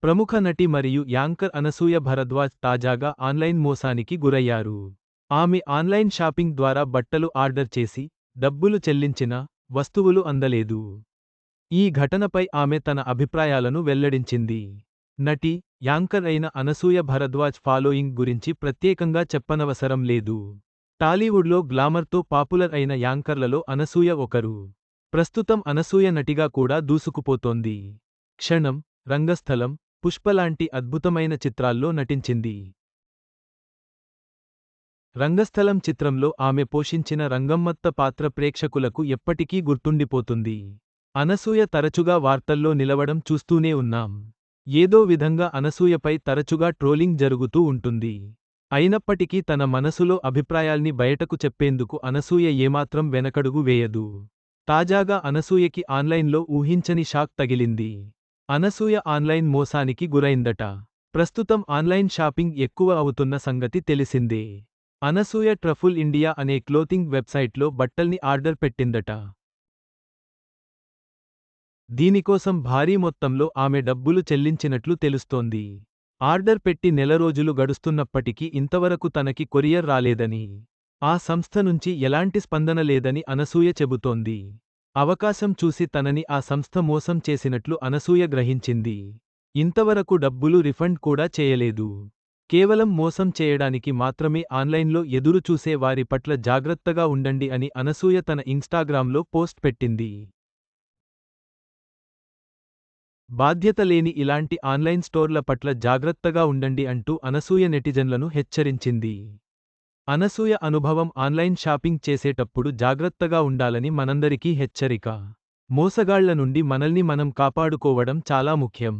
ప్రముఖ నటి మరియు యాంకర్ అనసూయ భరద్వాజ్ తాజాగా ఆన్లైన్ మోసానికి గురయ్యారు. ఆమె ఆన్లైన్ షాపింగ్ ద్వారా బట్టలు ఆర్డర్ చేసి, డబ్బులు చెల్లించినా, వస్తువులు అందలేదు. ఈ ఘటనపై ఆమె తన అభిప్రాయాలను వెల్లడించింది. నటి, యాంకర్ అయిన అనసూయ భరద్వాజ్ ఫాలోయింగ్ గురించి ప్రత్యేకంగా చెప్పనవసరం లేదు. టాలీవుడ్లో గ్లామర్తో పాపులర్ అయిన యాంకర్లలో అనసూయ ఒకరు. ప్రస్తుతం అనసూయ నటిగా కూడా దూసుకుపోతోంది. క్షణం, రంగస్థలం, పుష్పలాంటి అద్భుతమైన చిత్రాల్లో నటించింది. రంగస్థలం చిత్రంలో ఆమె పోషించిన రంగమ్మత్త పాత్ర ప్రేక్షకులకు ఎప్పటికీ గుర్తుండిపోతుంది. అనసూయ తరచుగా వార్తల్లో నిలవడం చూస్తూనే ఉన్నాం. ఏదో విధంగా అనసూయపై తరచుగా ట్రోలింగ్ జరుగుతూ ఉంటుంది. అయినప్పటికీ తన మనసులో అభిప్రాయాల్ని బయటకు చెప్పేందుకు అనసూయ ఏమాత్రం వెనకడుగు వేయదు. తాజాగా అనసూయకి ఆన్లైన్లో ఊహించని షాక్ తగిలింది. అనసూయ ఆన్లైన్ మోసానికి గురైందట. ప్రస్తుతం ఆన్లైన్ షాపింగ్ ఎక్కువ అవుతున్న సంగతి తెలిసిందే. అనసూయ ట్రఫుల్ ఇండియా అనే క్లోతింగ్ వెబ్సైట్లో బట్టల్ని ఆర్డర్ పెట్టిందట. దీనికోసం భారీ మొత్తంలో ఆమె డబ్బులు చెల్లించినట్లు తెలుస్తోంది. ఆర్డర్ పెట్టి నెల రోజులు గడుస్తున్నప్పటికీ ఇంతవరకు తనకి కొరియర్ రాలేదని, ఆ సంస్థ నుంచి ఎలాంటి స్పందన లేదని అనసూయ చెబుతోంది. అవకాశం చూసి తనని ఆ సంస్థ మోసం చేసినట్లు అనసూయ గ్రహించింది. ఇంతవరకు డబ్బులు రిఫండ్ కూడా చేయలేదు. కేవలం మోసం చేయడానికి మాత్రమే ఆన్లైన్లో ఎదురు చూసే వారి పట్ల జాగ్రత్తగా ఉండండి అని అనసూయ తన ఇన్స్టాగ్రామ్లో పోస్ట్ పెట్టింది. బాధ్యత లేని ఇలాంటి ఆన్లైన్ స్టోర్ల పట్ల జాగ్రత్తగా ఉండండి అంటూ అనసూయ నెటిజన్లను హెచ్చరించింది. అనసూయ అనుభవం ఆన్లైన్ షాపింగ్ చేసేటప్పుడు జాగ్రత్తగా ఉండాలని మనందరికీ హెచ్చరిక. మోసగాళ్ల నుండి మనల్ని మనం కాపాడుకోవడం చాలా ముఖ్యం.